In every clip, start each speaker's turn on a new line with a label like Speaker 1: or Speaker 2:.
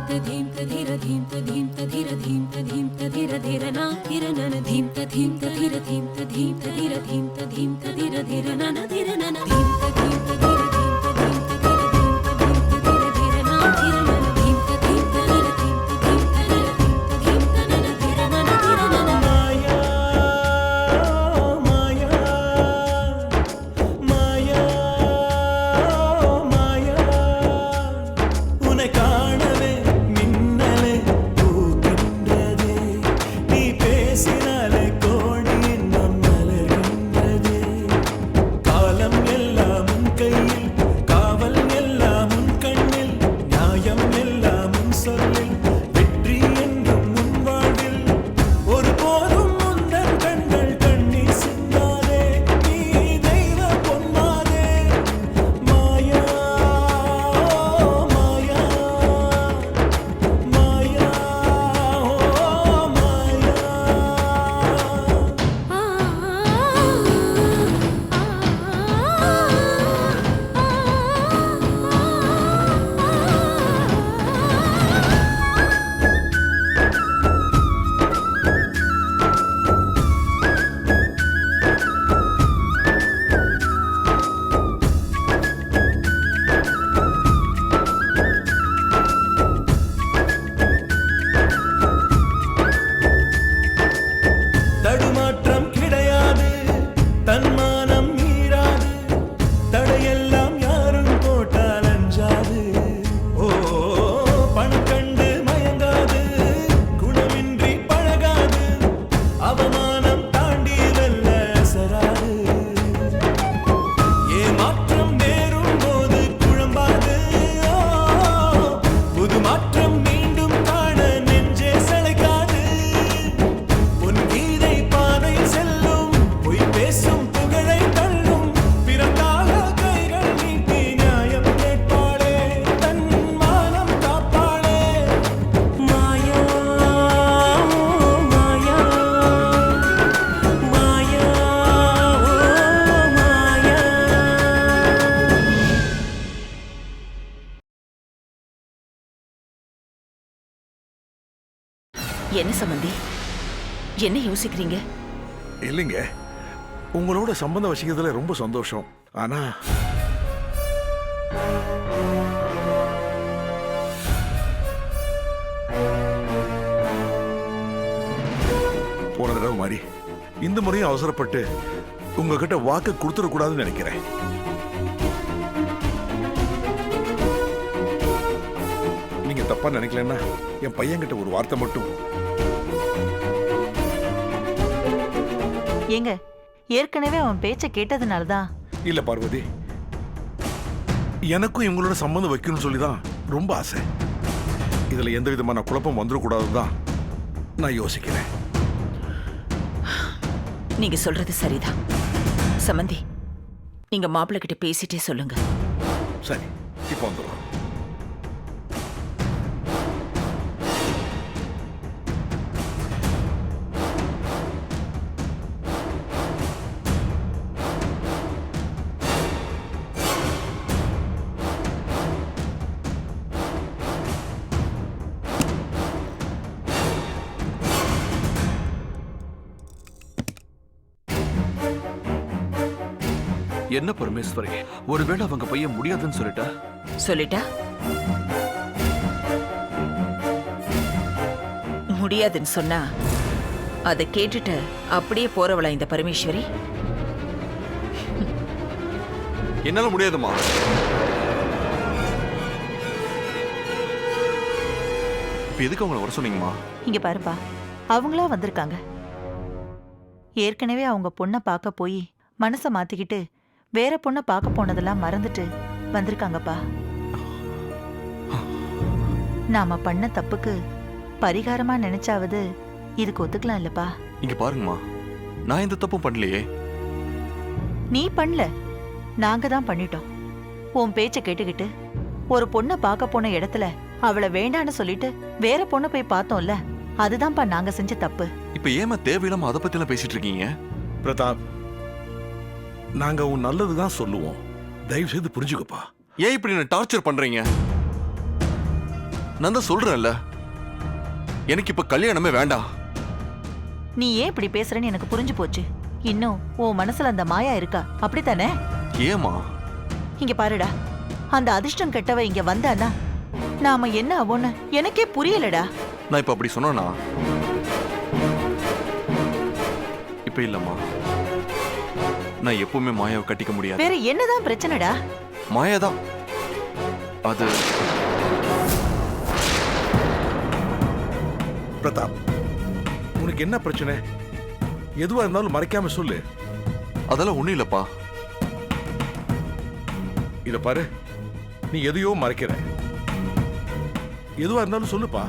Speaker 1: ததீம் ததிர தீம் ததீம் ததிர தீம் ததீம் ததிர திரனா திரனன தீம் ததீம் ததிர தீம் ததீம் ததிர தீம் ததீம் ததிர திரனன திரனன தீம் ததீம் ததிர தீம் ததீம் ததிர தீம் ததீம் ததிர திரனா திரனன தீம் ததீம் ததிர தீம் ததீம் ததிர தீம் ததீம் தனன திரனன திரனன
Speaker 2: மாயா மாயா மாயா மாயா உன்னை காணவே மின்னலே பூக்கின்றதே நீ பேசினாலே கோடி இன்னும் மலர்கின்றதே காலம் எல்லாம் உன் கையில் காவல் எல்லாம் உன் கண்ணில் நியாயம் எல்லாம் உன் சொல்லில் வெற்றி என்றும் உன் வாழ்வில் ஒருபோதும் முந்தன் கண்கள் கண்ணீர் சிந்தாதே நீ தெய்வ பொன்மாதே மாயா மாயா மாயா மாயா தடுமாற்றம் கிடையாது தன்மானம் மீறாது தடையெல்லாம் யாரும் போட்டால் அஞ்சாது ஓ பணம் கண்டு மயங்காது குணமின்றி பழகாது அவமானம் தாண்டி வெல்ல அசராது ஏமாற்றம் நேரும் போது குழம்பாது புது மாற்றம் மீண்டும் காண நெஞ்சே சளைக்காது உன் கீதை பாதை செல்லும் பொய் பேசும் புகழை தள்ளும் பிறந்தாக கைகள் நீட்டி நியாயம் கேட்பாளே தன் மானம் காப்பாளே மாயா மாயா மாயா மாயா
Speaker 3: என்ன சம்பந்தி, என்ன யோசிக்கிறீங்க?
Speaker 4: இல்லைங்க, உங்களோட சம்பந்தம் வச்சுக்கிறதுல ரொம்ப சந்தோஷம். ஆனா போன தடவை மாதிரி இந்த முறையும் அவசரப்பட்டு உங்ககிட்ட வாக்கு கொடுத்துடக்கூடாதுன்னு நினைக்கிறேன். நீங்க தப்பா நினைக்கலன்னா என் பையன்கிட்ட ஒரு வார்த்தை மட்டும்.
Speaker 5: ஏங்க, ஏற்கனவே அவன் பேச்ச கேட்டதுனாலதான்.
Speaker 4: இல்ல பார்வதி, எனக்கும் இவங்களோட சம்பந்தம் வைக்கணும்னு சொல்லிதான் ரொம்ப ஆசை. இதுல எந்த விதமான குழப்பம் வந்துடக்கூடாதுதான் நான் யோசிக்கிறேன்.
Speaker 3: நீங்க சொல்றது சரிதான் சம்பந்தி. நீங்க மாப்பிள்ளை கிட்ட பேசிட்டே சொல்லுங்க.
Speaker 4: சரி, இப்போ வந்துடும்.
Speaker 6: என்ன பரமேஸ்வரி, ஒருவேளை அவங்க பையன் முடியாதுன்னு
Speaker 3: சொல்லிட்டா முடியாதுன்னு சொன்னா அதை கேட்டுட்டு அப்படியே போறவளா இந்த பரமேஸ்வரி?
Speaker 6: என்னால முடியாதுமா. இப்ப எதுக்கு அவங்கள வர சொன்னீங்கம்மா?
Speaker 5: இங்க பாருப்பா, அவங்களா வந்திருக்காங்க. ஏற்கனவே அவங்க பொண்ணை பார்க்க போய் மனசை மாத்திக்கிட்டு வேற பொண்ணை பார்க்க போனதெல்லாம் மறந்துட்டு வந்திருக்காங்கப்பா. நாம பண்ண தப்புக்கு பரிகாரமா நினைச்சாவது இதுக்கு ஒத்துக்கலாம் இல்லப்பா.
Speaker 6: இங்க பாருங்கம்மா, நான் எந்த தப்பும் பண்ணலையே.
Speaker 5: நீ பண்ணல, நாங்க தான் பண்ணிட்டோம். உன் பேச்ச கேட்டுக்கிட்டு ஒரு பொண்ணை பார்க்க போன இடத்துல அவளை வேண்டான்னு சொல்லிட்டு வேற பொண்ணை போய் பார்த்தோம்ல, அதுதான்ப்பா நாங்க செஞ்ச தப்பு.
Speaker 6: இப்ப ஏமா தேவையில்லாம அதை பத்தி எல்லாம் பேசிட்டு இருக்கீங்க?
Speaker 4: பிரதாப், நாங்க உன் நல்லதுதான் சொல்லுவோம். தயவு செய்து புரிஞ்சுக்கப்பா.
Speaker 6: ஏன் இப்படி என்ன டார்ச்சர் பண்றீங்க? நான் தான் சொல்றேன்ல, எனக்கு இப்ப கல்யாணமே வேண்டாம்.
Speaker 5: நீ ஏன் இப்படி பேசுறேன்னு எனக்கு புரிஞ்சு போச்சு. இன்னும் உன் மனசுல அந்த மாயா இருக்கா, அப்படித்தானே?
Speaker 6: ஏமா?
Speaker 5: இங்க பாருடா, அந்த அதிர்ஷ்டம் கெட்டவ இங்க வந்தானா நாம என்ன ஆவோன்னு எனக்கே புரியலடா.
Speaker 6: நான் இப்ப அப்படி சொன்னா இப்ப இல்லம்மா, நான் எப்பவுமே மாயாவை கட்டிக்க முடியாது.
Speaker 5: வேற என்னதான் பிரச்சனைடா?
Speaker 6: மாயாதான் அது.
Speaker 4: பிரதாப், உனக்கு என்ன பிரச்சனை? எதுவா இருந்தாலும் மறைக்காம சொல்லு.
Speaker 6: அதெல்லாம் ஒண்ணும் இல்லப்பா.
Speaker 4: இத பாரு, நீ எதையோ மறைக்கிற. எதுவா இருந்தாலும் சொல்லுப்பா.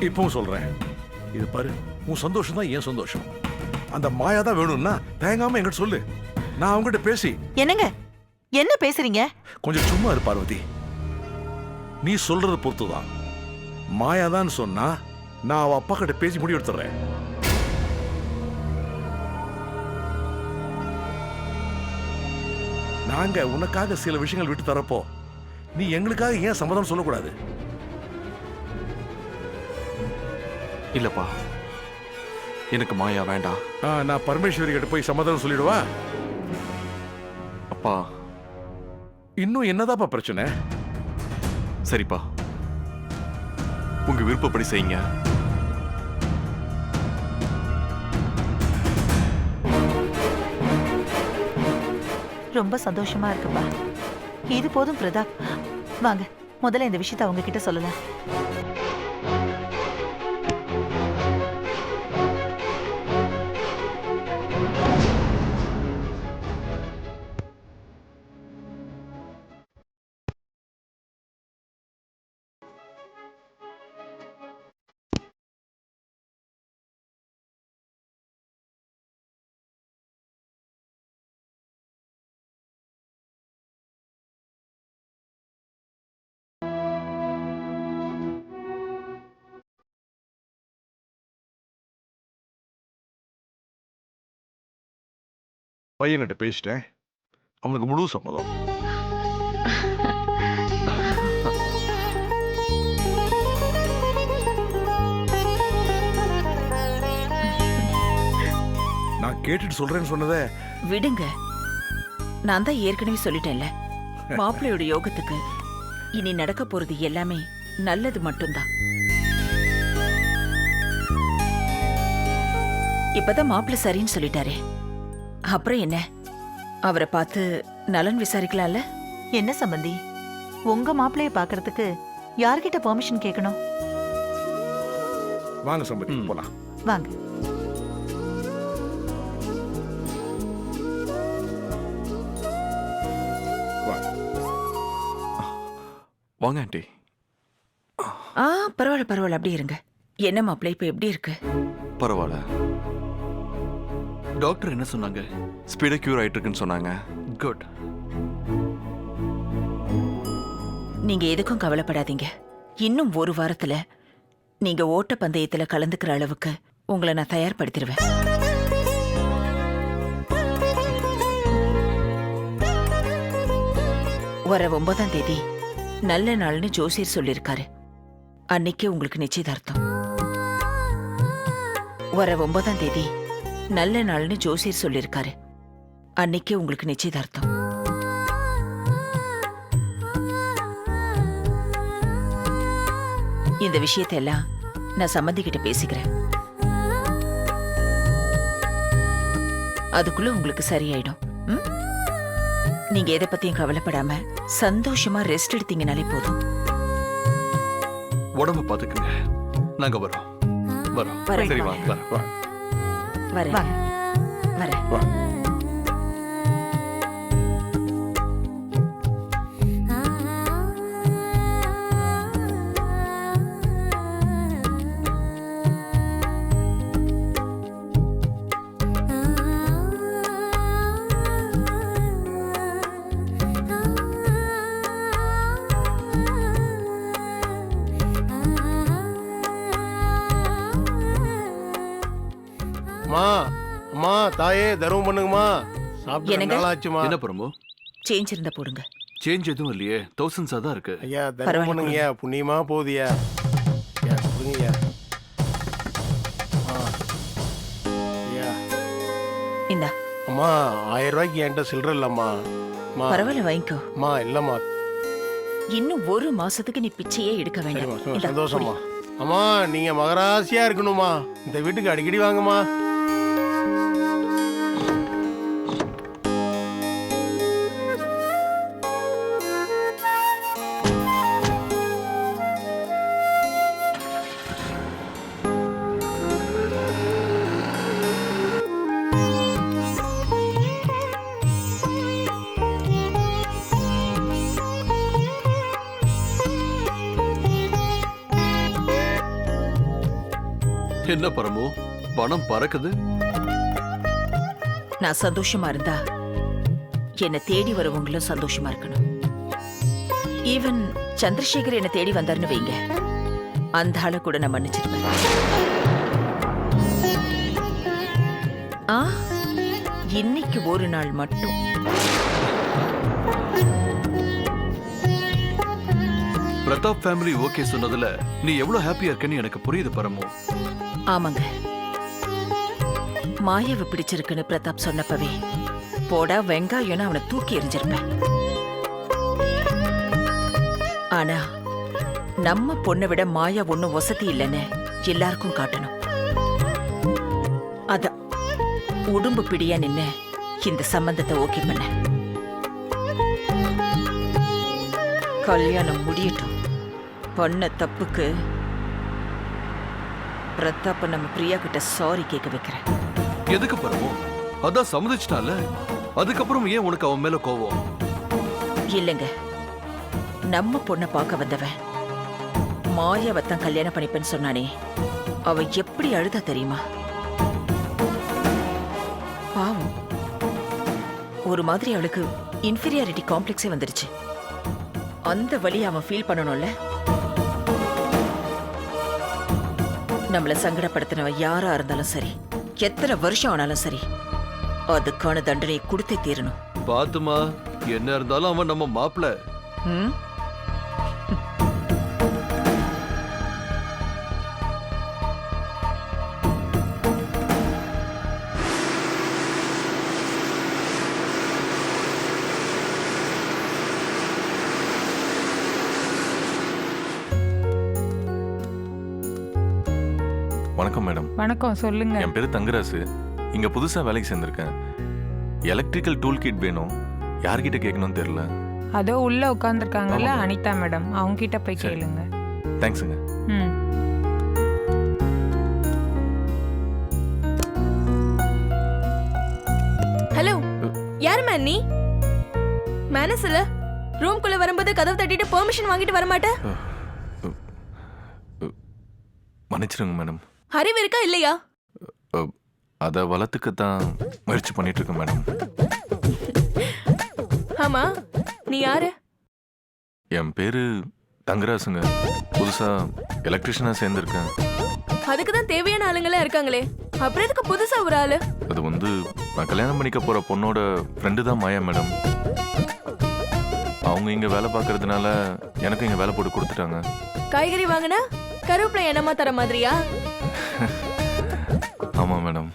Speaker 4: இப்பவும் சொல்றேன், இது பாரு, உன் சந்தோஷம் தான் என் சந்தோஷம். அந்த மாயா தான் வேணும்னா தயங்காம என்கிட்ட சொல்லு, நான் அவங்ககிட்ட பேசி.
Speaker 5: என்னங்க என்ன பேசுறீங்க?
Speaker 4: கொஞ்சம் சும்மா இரு பார்வதி. நீ சொல்றது பொறுத்துதான். மாயா தான் சொன்னா நான் அவ அப்பா கிட்ட பேசி முடிவு எடுத்துறேன். நாங்க உனக்காக சில விஷயங்கள் விட்டு தரப்போ நீ எங்களுக்காக ஏன் சம்மதம் சொல்லக்கூடாது?
Speaker 6: இல்லப்பா, எனக்கு மாயா வேண்டாம்.
Speaker 4: நான் பரமேஸ்வரி கிட்ட போய் சம்மதம் சொல்லிடுவா.
Speaker 6: அப்பா,
Speaker 4: இன்னும் என்னதாப்பா பிரச்சனை?
Speaker 6: சரிப்பா, உங்க விருப்பப்படி செய்யுங்க.
Speaker 5: ரொம்ப சந்தோஷமா இருக்குப்பா. இது போதும் பிரதாப். வாங்க முதல்ல இந்த விஷயத்தை அவங்க கிட்ட சொல்லலாம்.
Speaker 4: பையன்கிட்ட பேசிட்டேன், அவனுக்கு முழு சம்மதம். நான் கேட்டுட்டு சொல்றேன்னு சொன்னதே
Speaker 3: விடுங்க. நான் தான் ஏற்கனவே சொல்லிட்டேன்ல, மாப்பிள்ளையோட யோகத்துக்கு இனி நடக்க போறது எல்லாமே நல்லது மட்டும்தான். இப்பதான் மாப்பிள்ளை சரின்னு சொல்லிட்டாரே, அப்புறம் என்ன? அவரை பார்த்து நலன் விசாரிக்கலாம்ல?
Speaker 5: என்ன சம்பந்தி, உங்க மாப்பிள்ளைய பாக்குறதுக்கு யார்கிட்ட பெர்மிஷன் கேட்கணும்?
Speaker 4: வாங்க சம்பந்தி, போலாம்.
Speaker 5: வாங்க.
Speaker 6: வாங்க ஆண்டி.
Speaker 3: பரவாயில்ல பரவாயில்ல, அப்படியே இருங்க. என்ன மாப்பிள்ளை இப்ப எப்படி இருக்கு?
Speaker 6: பரவாயில்ல.
Speaker 7: டாக்டர் என்ன சொன்னாங்க?
Speaker 6: ஸ்பீடா கியூர் ஆயிட்டு இருக்குன்னு சொன்னாங்க.
Speaker 7: குட்.
Speaker 3: நீங்க எதுக்கும் கவலைப்படாதீங்க. இன்னும் ஒரு வாரத்துல நீங்க ஓட்ட பந்தயத்துல கலந்துக்கிற அளவுக்கு உங்களை நான் தயார்படுத்திடுவேன். வர 9ஆம் தேதி நல்ல நாள்னு ஜோசியர் சொல்லியிருக்காரு. அன்னைக்கே உங்களுக்கு நிச்சயதார்த்தம். வர 9ஆம் தேதி நல்ல நாள்னு ஜோசியர் சொல்லியிருக்காரு. அன்னைக்கே உங்களுக்கு நிச்சயதார்த்தம். இந்த விஷயத்தை எல்லாம் நான் சம்மந்திக்கிட்ட பேசிக்கிறேன். அதுக்குள்ள உங்களுக்கு சரியாயிடும். நீங்க எதை பத்தியும் கவலைப்படாம சந்தோஷமா ரெஸ்ட் எடுத்தீங்கனாலே போதும்.
Speaker 7: உடம்பு பாத்துக்குங்க, நாங்க வரோம். வரோம்.
Speaker 3: வரேன்.
Speaker 6: சரி வாங்க.
Speaker 3: வரேன்
Speaker 5: வாங்க.
Speaker 3: வரேன்.
Speaker 8: அம்மா தாயே தர்மம் பண்ணுங்கம்மா. சாப்பிட்டு
Speaker 3: என்னங்க?
Speaker 8: நாளாச்சுமா.
Speaker 7: என்ன பிரமு?
Speaker 3: சேஞ்ச் இருந்தா போடுங்க.
Speaker 7: சேஞ்ச் எதுவும் இல்லையே, தௌசண்ட்ஸா தான் இருக்கு.
Speaker 8: ஐயா
Speaker 3: பரவாயில்ல,
Speaker 8: தர்மம் பண்ணுங்கய்யா, புண்ணியமா போகுதுய்யா. ஐயா கொடுங்கய்யா. ஐயா
Speaker 3: இந்தா
Speaker 8: அம்மா 1000 ரூபாய்க்கு என்கிட்ட சில்லற இல்லம்மா. அம்மா
Speaker 3: பரவாயில்ல, வாங்கிக்கோ.
Speaker 8: அம்மா இல்லம்மா.
Speaker 3: இன்னும் 1 மாசத்துக்கு நீ பிச்சையே எடுக்க
Speaker 8: சரிம்மா
Speaker 3: வேண்டாம். இந்தா,
Speaker 8: சந்தோஷம்மா.
Speaker 3: குடி.
Speaker 8: அம்மா நீங்க மகராசியா இருக்கணுமா. இந்த வீட்டுக்கு அடிக்கடி வாங்கம்மா.
Speaker 7: என்ன பரமு, பணம் பறக்குது.
Speaker 3: நான் சந்தோஷமா இருந்தா என்னை தேடி வரவங்களும் சந்தோஷமா இருக்கணும். ஈவன் சந்திரசேகர் என்னை தேடி வந்தாருன்னு வைங்க, அந்த ஆளை கூட நான் மன்னிச்சிருப்பேன். ஆ, இன்னைக்கு ஒரு நாள் மட்டும்.
Speaker 7: பிரதாப் ஃபேமிலி ஓகே சொன்னதுல நீ எவ்வளவு ஹாப்பியா இருக்கன்னு எனக்கு புரியுது பரமு.
Speaker 3: ஆமாங்க, மாயாவை பிடிச்சிருக்குன்னு பிரதாப் சொன்னப்பவே போடா வெங்காயம்னு அவனை தூக்கி எறிஞ்சிருப்பேன். ஆனா நம்ம பொண்ணை விட மாயா ஒண்ணும் வசதி இல்லைன்னு எல்லாருக்கும் காட்டணும். அதான் உடும்பு பிடியா நின்னு இந்த சம்பந்தத்தை ஓகே பண்ண. கல்யாணம் முடியட்டும். பண்ண தப்புக்கு பிரதாப்ப நம்ம பிரியா கிட்ட சாரி கேட்க வைக்கிறேன்.
Speaker 7: எதுக்கு பரமு? அதான் சம்மதிச்சிட்டால, அதுக்கப்புறம் ஏன் உனக்கு அவன் மேல கோவம்?
Speaker 3: இல்லைங்க, நம்ம பொண்ணை பார்க்க வந்தவன் மாயாவத்தான் கல்யாணம் பண்ணிப்பேன்னு சொன்னானே, அவ எப்படி அழுதா தெரியுமா? பாவம், ஒரு மாதிரி அவளுக்கு இன்ஃபீரியாரிட்டி காம்ப்ளெக்ஸே வந்துருச்சு. அந்த வழி அவன் ஃபீல் பண்ணணும்ல. நம்மள சங்கடப்படுத்தினவன் யாரா இருந்தாலும் சரி, எத்தனை வருஷம் ஆனாலும் சரி, அதுக்கான தண்டனையை கொடுத்தே தீரணும்.
Speaker 7: பாத்துமா, என்ன இருந்தாலும் அவன் நம்ம மாப்பிள்ள.
Speaker 3: ம்?
Speaker 6: வணக்கம் மேடம்.
Speaker 9: வணக்கம், சொல்லுங்க.
Speaker 6: என் பேரு தங்கராசு. இங்க புதுசா வேலைக்கு சேர்ந்திருக்கேன். எலக்ட்ரிக்கல் டூல் கிட் வேணும். யார்கிட்ட கேட்கணும்னு தெரியல.
Speaker 9: அதோ உள்ள உட்கார்ந்துருக்காங்கல்ல
Speaker 6: ஆமாங்க.
Speaker 9: அனிதா மேடம், அவங்க கிட்ட போய்
Speaker 6: சரி.
Speaker 9: கேளுங்க.
Speaker 6: தேங்க்ஸுங்க.
Speaker 9: ம்.
Speaker 10: ஹலோ, யாரும்மா நீ? மேனஸ் இல்ல, ரூம்குள்ள வரும்போது கதவு தட்டிட்டு பெர்மிஷன் வாங்கிட்டு வர மாட்டே.
Speaker 6: மன்னிச்சிருங்க மேடம்.
Speaker 10: அறிவு இருக்கா இல்லையா?
Speaker 6: அதை வளர்த்துக்க தான் முயற்சி பண்ணிட்டு இருக்கேன் மேடம்.
Speaker 10: ஆமா, நீ யாரு?
Speaker 6: என் பேரு தங்கராசுங்க. புதுசா எலக்ட்ரிஷியனா சேர்ந்திருக்கேன்.
Speaker 10: அதுக்கு தான் தேவையான ஆளுங்களே இருக்காங்களே, அப்புறம் எதுக்கு புதுசா ஒரு ஆளு?
Speaker 6: அது வந்து நான் கல்யாணம் பண்ணிக்க போற பொண்ணோட ஃப்ரெண்டு தான் மாயா மேடம். அவங்க இங்க வேலை பார்க்கறதுனால எனக்கு இங்க வேலை போட்டு கொடுத்துட்டாங்க.
Speaker 10: காய்கறி வாங்கினா கருவேப்பிலை எண்ணமா தர மாதிரியா?
Speaker 6: ஆமா மேடம்.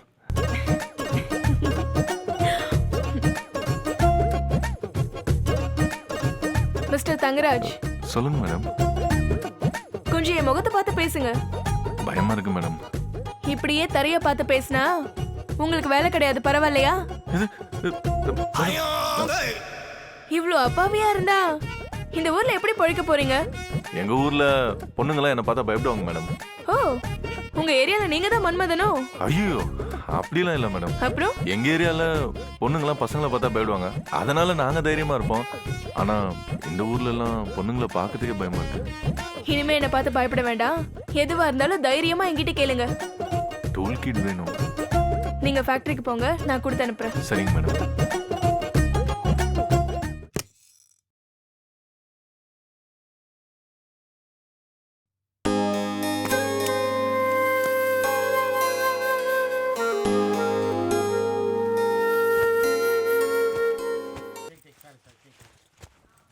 Speaker 10: மிஸ்டர் தங்கராஜ்,
Speaker 6: சொல்லுங்க மேடம்.
Speaker 10: கொஞ்சம் என் முகத்தை பார்த்து பேசுங்க.
Speaker 6: பயமா இருக்கு மேடம்.
Speaker 10: இப்படியே தரைய பார்த்து பேசினா உங்களுக்கு வேலை கிடையாது, பரவாயில்லையா? இவ்ளோ அப்பாவியா இருந்தா இந்த ஊர்ல எப்படி பொழைக்க போறீங்க?
Speaker 6: எங்க ஊர்ல பொண்ணுங்களாம் என்ன பார்த்தா பயப்படுவாங்க மேடம்.
Speaker 10: ஓ, உங்க ஏரியால நீங்க தான் மன்மதனோ?
Speaker 6: ஐயோ, அப்படிலாம் இல்ல மேடம்.
Speaker 10: அப்புறம்
Speaker 6: எங்க ஏரியால பொண்ணுங்களாம் பசங்களை பார்த்தா பயப்படுவாங்க, அதனால நாங்க தைரியமா இருப்போம். ஆனா இந்த ஊர்ல எல்லாம் பொண்ணுங்களை பார்க்கறதுக்கே பயமா இருக்கு.
Speaker 10: இனிமே என்ன பார்த்து பயப்பட வேண்டாம். எதுவா இருந்தாலும் தைரியமா என்கிட்ட கேளுங்க.
Speaker 6: டூல் கிட் வேணும்.
Speaker 10: நீங்க ஃபேக்டரிக்கு போங்க, நான் கொடுத்து அனுப்புறேன்.
Speaker 6: சரிங்க மேடம்.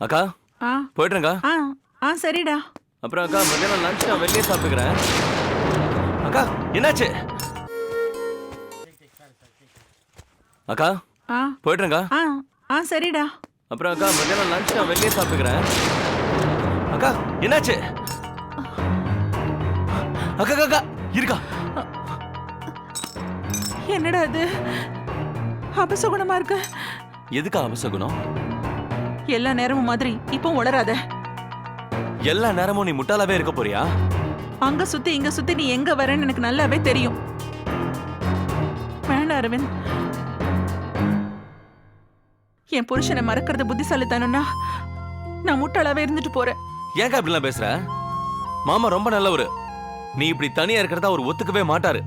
Speaker 7: அக்கா
Speaker 9: ஆ
Speaker 7: போயிட்டுருங்க.
Speaker 9: ஆ ஆ சரிடா.
Speaker 7: அப்புறம் அக்கா மத்தியானம் லஞ்ச் நான் வெளியே சாப்பிட்டுக்கிறேன். அக்கா என்னாச்சு? அக்கா
Speaker 9: ஆ
Speaker 7: போயிட்டுருங்க.
Speaker 9: ஆ ஆ சரிடா.
Speaker 7: அப்புறம் அக்கா மத்தியானம் லஞ்ச் நான் வெளியே சாப்பிட்டுக்கிறேன். அக்கா என்னாச்சு? அக்கா அக்கா, அக்கா இருக்கா?
Speaker 5: என்னடா இது அபசகுணமா இருக்கு?
Speaker 7: எதுக்கா அபசகுணம்?
Speaker 5: எல்லா நேரமும் மாதிரி இப்போ உளராத.
Speaker 7: எல்லா நேரமும் நீ முட்டாளாவே இருக்க போறியா?
Speaker 5: அங்க சுத்தி இங்க சுத்தி நீ எங்க வரேன்னு எனக்கு நல்லாவே தெரியும். வேண்டாம் அரவிந்த், என் புருஷனை மறக்கிறது புத்திசாலித்தனம்னா நான் முட்டாளாவே இருந்துட்டு போறேன்.
Speaker 7: ஏன்க்கா இப்படிலாம் பேசுற? மாமா ரொம்ப நல்லவரு. நீ இப்படி தனியா இருக்கிறதா அவர் ஒத்துக்கவே மாட்டாரு.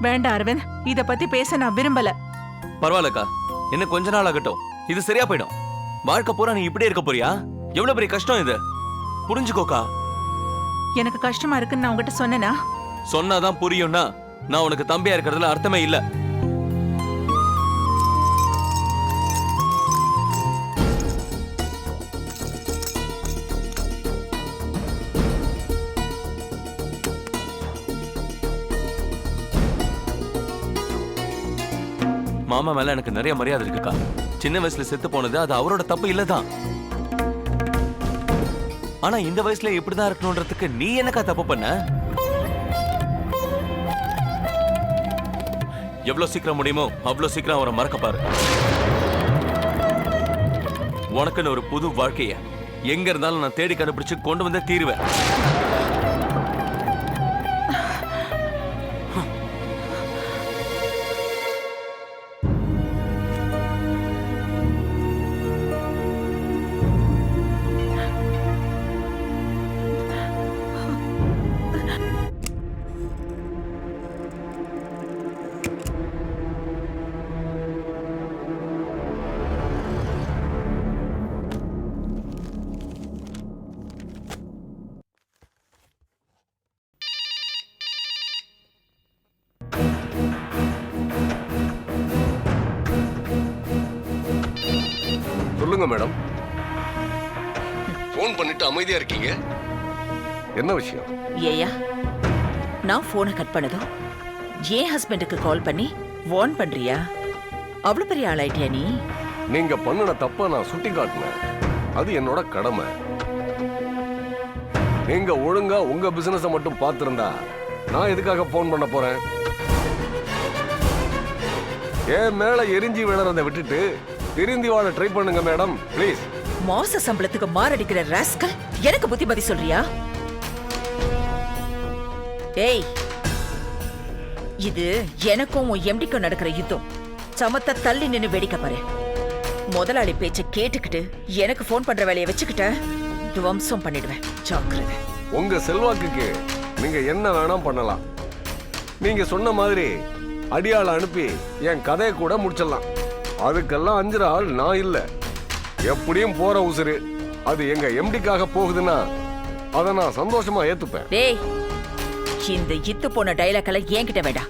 Speaker 5: வேண்டாம் அரவிந்த், இத பத்தி பேச நான் விரும்பல.
Speaker 7: பரவாயில்லக்கா, இன்னும் கொஞ்ச நாள் ஆகட்டும், இது சரியா போயிடும். வாழ்க்கை பூரா நீ இப்படியே இருக்க போறியா? எவ்வளவு பெரிய கஷ்டம் இது, புரிஞ்சுக்கோக்கா.
Speaker 5: எனக்கு கஷ்டமா இருக்குன்னு நான் உங்ககிட்ட சொன்னேனா?
Speaker 7: சொன்னாதான் புரியும்னா நான் உனக்கு தம்பியா இருக்கிறதுல அர்த்தமே இல்ல. மாமா மேல எனக்கு நிறைய மரியாதை இருக்குக்கா. சின்ன வயசுல செத்து போனது அது அவரோட தப்பு இல்லதான். ஆனா இந்த வயசுல இப்படிதான் இருக்கணும்ன்றதுக்கு நீ என்னக்கா தப்பு பண்ண? எவ்வளவு சீக்கிரம் முடியுமோ அவ்வளவு சீக்கிரம் அவரை மறக்க பாரு. உனக்குன்னு ஒரு புது வாழ்க்கைய எங்க இருந்தாலும் நான் தேடி கண்டுபிடிச்சு கொண்டு வந்து தீருவேன்.
Speaker 11: சொல்லுங்க மேடம். போன் பண்ணிட்டு அமைதியா இருக்கீங்க, என்ன விஷயம்?
Speaker 3: ஏயா, நான் போனை கட் பண்ணதும் என் ஹஸ்பண்டுக்கு கால் பண்ணி வார்ன் பண்றியா? அவ்வளவு பெரிய ஆளாயிட்டியா நீ?
Speaker 11: நீங்க பண்ணுன தப்ப நான் சுட்டி காட்டினேன், அது என்னோட கடமை. நீங்க ஒழுங்கா உங்க பிசினஸ் மட்டும் பார்த்திருந்தா நான் எதுக்காக போன் பண்ண போறேன்? என் மேல எரிஞ்சி விழறதை விட்டுட்டு திருந்தி வாழ ட்ரை பண்ணுங்க மேடம், ப்ளீஸ்.
Speaker 3: மாச சம்பளத்துக்கு மாரடிக்கிற ராஸ்கல் எனக்கு புத்திமதி சொல்றியா? ஏய், இது எனக்கும் உன் எம்டிக்கும் நடக்கிற யுத்தம். சமத்த தள்ளி நின்னு வேடிக்கை பாரு. முதலாளி பேச்ச கேட்டுக்கிட்டு எனக்கு போன் பண்ற வேலையை வச்சுக்கிட்ட துவம்சம் பண்ணிடுவேன், ஜாக்கிரதை.
Speaker 11: உங்க செல்வாக்குக்கு நீங்க என்ன வேணா பண்ணலாம். நீங்க சொன்ன மாதிரி அடியாள அனுப்பி என் கதையை கூட முடிச்சிடலாம். அதுக்கெல்லாம் அஞ்சுற ஆள் நான் இல்ல. எப்படியும் போற உசுறு அது எங்க எம்டிக்காக போகுதுன்னா அதை நான் சந்தோஷமா ஏத்துப்பேன்.
Speaker 3: டேய், இந்த இத்து போன டைலாக் எல்லாம் என்கிட்ட வேண்டாம்.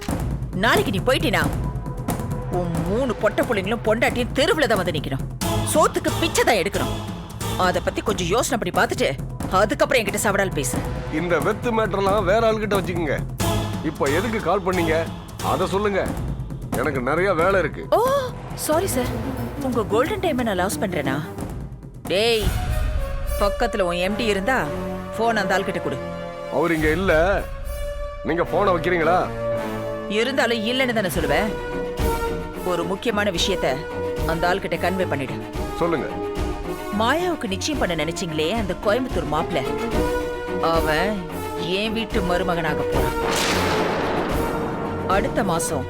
Speaker 3: நாளைக்கு நீ போயிட்டினா உன் 3 பொட்ட புள்ளைங்களும் பொண்டாட்டியும் தெருவுல தான் வந்து நிக்கணும். சோத்துக்கு பிச்சை தான் எடுக்கணும். அத பத்தி கொஞ்சம் யோசனை பண்ணி பார்த்துட்டு அதுக்கப்புறம் என்கிட்ட சவடால் பேசு.
Speaker 11: இந்த வெத்து மேட்டர்லாம் வேற ஆள்கிட்ட வச்சுக்கோங்க. இப்ப எதுக்கு கால் பண்ணீங்க அத சொல்லுங்க, எனக்கு நிறைய வேலை இருக்கு.
Speaker 3: ஓ சாரி சார், உங்க கோல்டன் டைமை நான் லாஸ் பண்றேனா? டேய், பக்கத்துல உன் எம்டி இருந்தா போன் அந்த ஆள்கிட்ட கொடு.
Speaker 11: அவர் இங்க இல்ல, நீங்க போனை வைக்கிறீங்களா?
Speaker 3: இருந்தாலும் இல்லைன்னு தானே சொல்லுவேன். ஒரு முக்கியமான விஷயத்த அந்த ஆள்கிட்ட கன்வே பண்ணிடு.
Speaker 11: சொல்லுங்க.
Speaker 3: மாயாவுக்கு நிச்சயம் பண்ண நினைச்சீங்களே அந்த கோயம்புத்தூர் மாப்பிள்ள, அவன் என் வீட்டு மருமகனாக போறான். அடுத்த மாசம்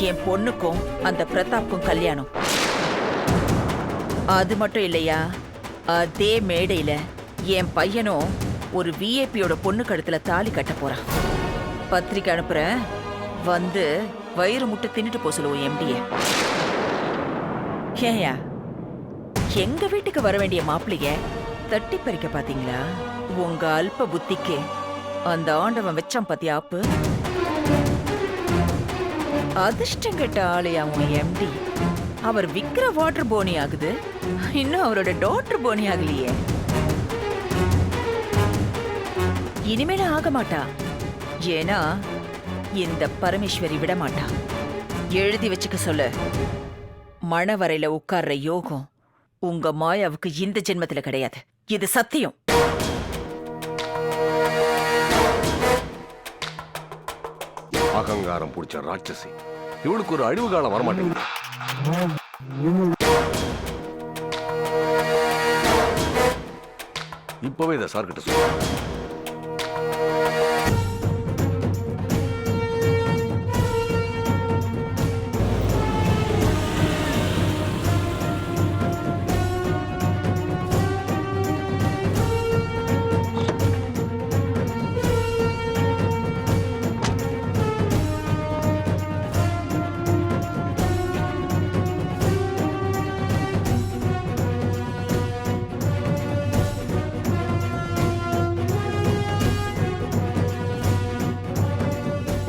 Speaker 3: என் பொண்ணுக்கும் அந்த பிரதாப்க்கும் கல்யாணம். அது மட்டும் இல்லையா, அதே மேடையில என் பையனும் ஒரு விஐபியோட பொண்ணு கழுத்துல தாலி கட்ட போறான். பத்திரிக்கை அனுப்புறேன், வந்து வயிறு முட்டை தின்னுட்டு போ சொல்லுவோம் எம்டிய. ஏயா, எங்க வீட்டுக்கு வர வேண்டிய மாப்பிள்ளைய தட்டி பறிக்க பாத்தீங்களா? உங்க அல்ப புத்திக்கு அந்த ஆண்டவன் வச்சான் பாத்தியா ஆப்பு. அதிர்ஷ்டம் கெட்ட ஆளையா உன் எம்டி. அவர் விக்கிற வாட்டர் போனி ஆகுது, இன்னும் அவரோட டாக்டர் போனி ஆகலையே. இனிமேல ஆக மாட்டா. ஏன்னா இந்த பரமேஸ்வரி விட மாட்டா. எழுதி வச்சுக்க சொல்லு. மணவரையில உட்கார்ற யோகம் உங்க மாயாவுக்கு இந்த ஜென்மத்துல கிடையாது. இது சத்தியம்.
Speaker 11: அகங்காரம் பிடிச்ச ராட்சசி, இவளுக்கு ஒரு அழிவு காலம் வரமாட்டேங்குது. இப்பவே இதை சார் கிட்ட சொல்ல.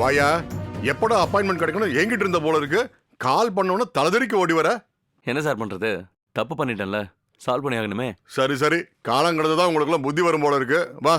Speaker 12: வாயா, எப்படா அப்பாயின்மெண்ட் கிடைக்கணும் என்கிட்ட இருந்த போல இருக்கு. கால் பண்ணோன்னு தலதறிக்கு ஓடி வர.
Speaker 7: என்ன சார் பண்றது? தப்பு பண்ணிட்டேன்ல, சால்வ் பண்ணி ஆகணுமே.
Speaker 12: சரி சரி, காலம் கடந்துதான் உங்களுக்கு எல்லாம் புத்தி வரும் போல இருக்கு. வா.